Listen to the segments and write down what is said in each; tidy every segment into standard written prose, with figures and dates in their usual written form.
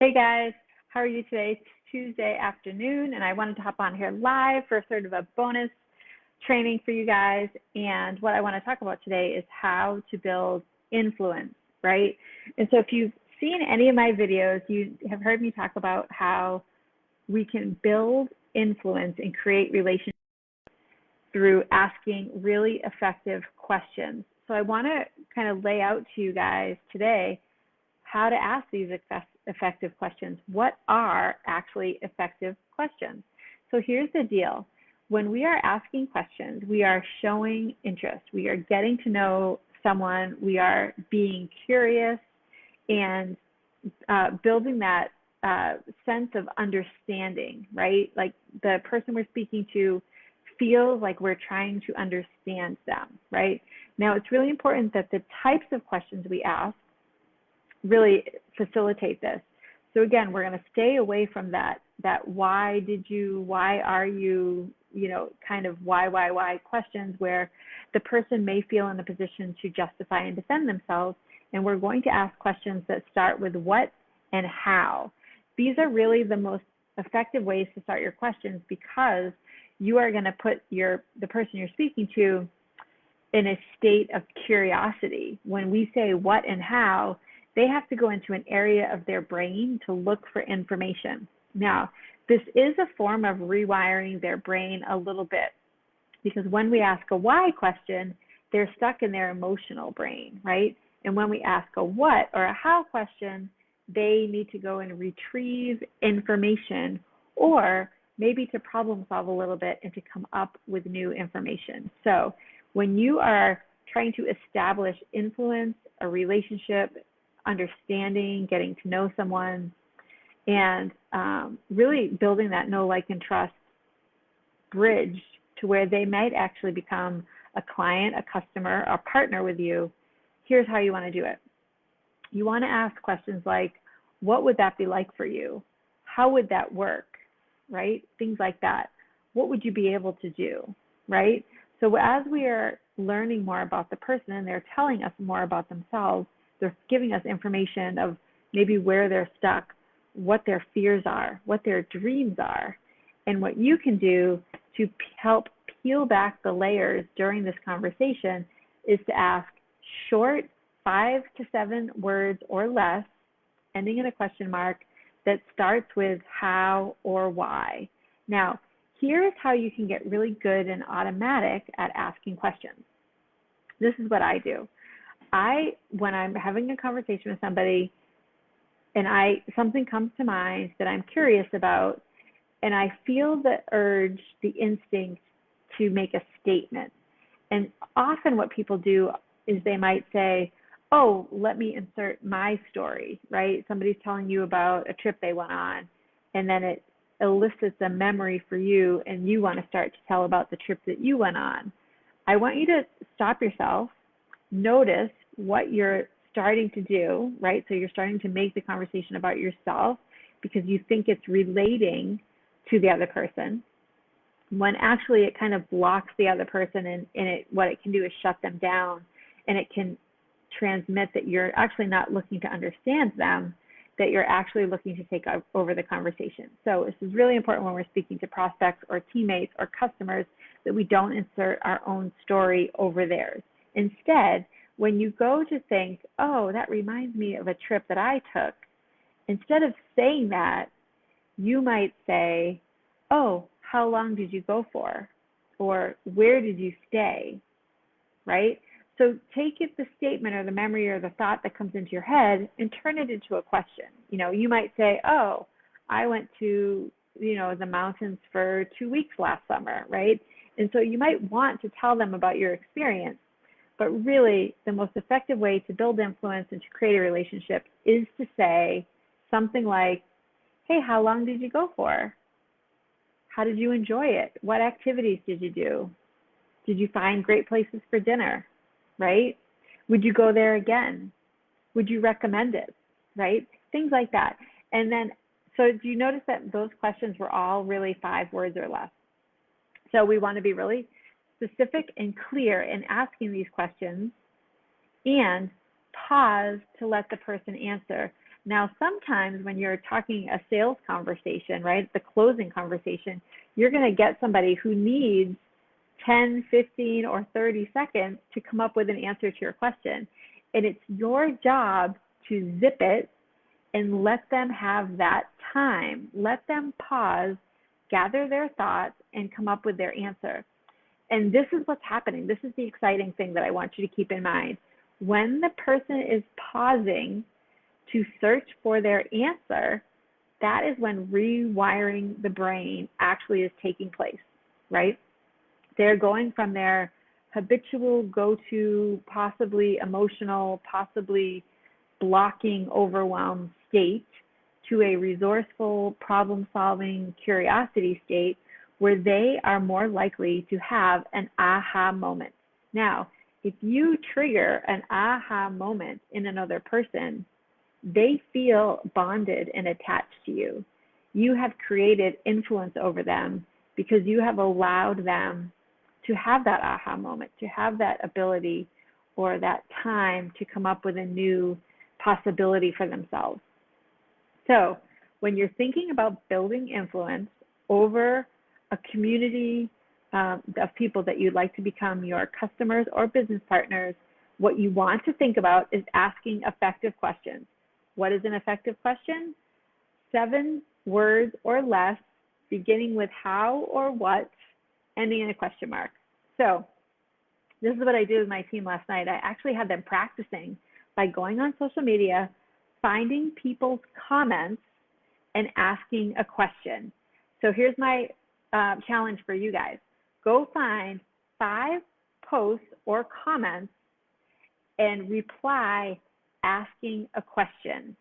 Hey guys, how are you today? It's Tuesday afternoon, and I wanted to hop on here live for sort of a bonus training for you guys. And what I want to talk about today is how to build influence, right? And so if you've seen any of my videos, you have heard me talk about how we can build influence and create relationships through asking really effective questions. So I want to kind of lay out to you guys today how to ask these effective questions. What are actually effective questions? So here's the deal. When we are asking questions, we are showing interest. We are getting to know someone. We are being curious and building that sense of understanding, right? Like the person we're speaking to feels like we're trying to understand them, right? Now, it's really important that the types of questions we ask really facilitate this. So again, we're going to stay away from that why did you, why are you, kind of why questions where the person may feel in a position to justify and defend themselves. And we're going to ask questions that start with what and how. These are really the most effective ways to start your questions, because you are going to put the person you're speaking to in a state of curiosity. When we say what and how, they have to go into an area of their brain to look for information. Now, this is a form of rewiring their brain a little bit, because when we ask a why question, they're stuck in their emotional brain, right? And when we ask a what or a how question, they need to go and retrieve information, or maybe to problem solve a little bit and to come up with new information. So when you are trying to establish influence, a relationship, understanding, getting to know someone, and really building that know, like, and trust bridge to where they might actually become a client, a customer, a partner with you, here's how you want to do it. You want to ask questions like, what would that be like for you? How would that work? Right? Things like that. What would you be able to do? Right? So as we are learning more about the person and they're telling us more about themselves, they're giving us information of maybe where they're stuck, what their fears are, what their dreams are, and what you can do to help peel back the layers during this conversation is to ask short 5 to 7 words or less, ending in a question mark, that starts with how or why. Now, here's how you can get really good and automatic at asking questions. This is what I do. When I'm having a conversation with somebody and something comes to mind that I'm curious about, and I feel the urge, the instinct to make a statement. And often what people do is they might say, oh, let me insert my story, right? Somebody's telling you about a trip they went on, and then it elicits a memory for you, and you want to start to tell about the trip that you went on. I want you to stop yourself, notice what you're starting to do, right? So you're starting to make the conversation about yourself because you think it's relating to the other person, when actually it kind of blocks the other person, and what it can do is shut them down, and it can transmit that you're actually not looking to understand them, that you're actually looking to take over the conversation. So this is really important when we're speaking to prospects or teammates or customers, that we don't insert our own story over theirs. Instead, when you go to think, oh, that reminds me of a trip that I took, instead of saying that, you might say, oh, how long did you go for? Or where did you stay, right? So take the statement or the memory or the thought that comes into your head and turn it into a question. You might say, oh, I went to, the mountains for 2 weeks last summer, right? And so you might want to tell them about your experience. But really, the most effective way to build influence and to create a relationship is to say something like, hey, how long did you go for? How did you enjoy it? What activities did you do? Did you find great places for dinner? Right? Would you go there again? Would you recommend it? Right? Things like that. And then, so do you notice that those questions were all really 5 words or less? So we want to be really specific and clear in asking these questions, and pause to let the person answer. Now, sometimes when you're talking a sales conversation, right, the closing conversation, you're going to get somebody who needs 10, 15, or 30 seconds to come up with an answer to your question. And it's your job to zip it and let them have that time. Let them pause, gather their thoughts, and come up with their answer. And this is what's happening. This is the exciting thing that I want you to keep in mind. When the person is pausing to search for their answer, that is when rewiring the brain actually is taking place, right? They're going from their habitual go-to, possibly emotional, possibly blocking, overwhelmed state to a resourceful, problem-solving curiosity state where they are more likely to have an aha moment. Now, if you trigger an aha moment in another person, they feel bonded and attached to you. You have created influence over them because you have allowed them to have that aha moment, to have that ability or that time to come up with a new possibility for themselves. So when you're thinking about building influence over a community of people that you'd like to become your customers or business partners, what you want to think about is asking effective questions. What is an effective question? 7 words or less, beginning with how or what, ending in a question mark. So this is what I did with my team last night. I actually had them practicing by going on social media, finding people's comments, and asking a question. So here's my challenge for you guys. Go find 5 posts or comments and reply asking a question.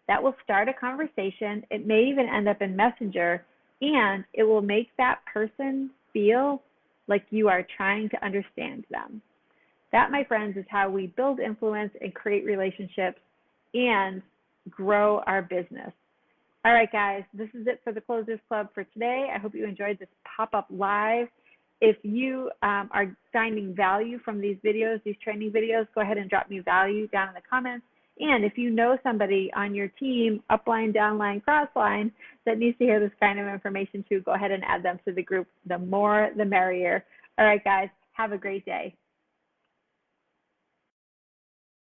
That will start a conversation. It may even end up in Messenger, and it will make that person feel like you are trying to understand them. That, my friends, is how we build influence and create relationships and grow our business. All right, guys, this is it for the Closers Club for today. I hope you enjoyed this pop-up live. If you are finding value from these videos, these training videos, go ahead and drop me value down in the comments. And if you know somebody on your team, upline, downline, crossline, that needs to hear this kind of information too, go ahead and add them to the group. The more, the merrier. All right, guys, have a great day.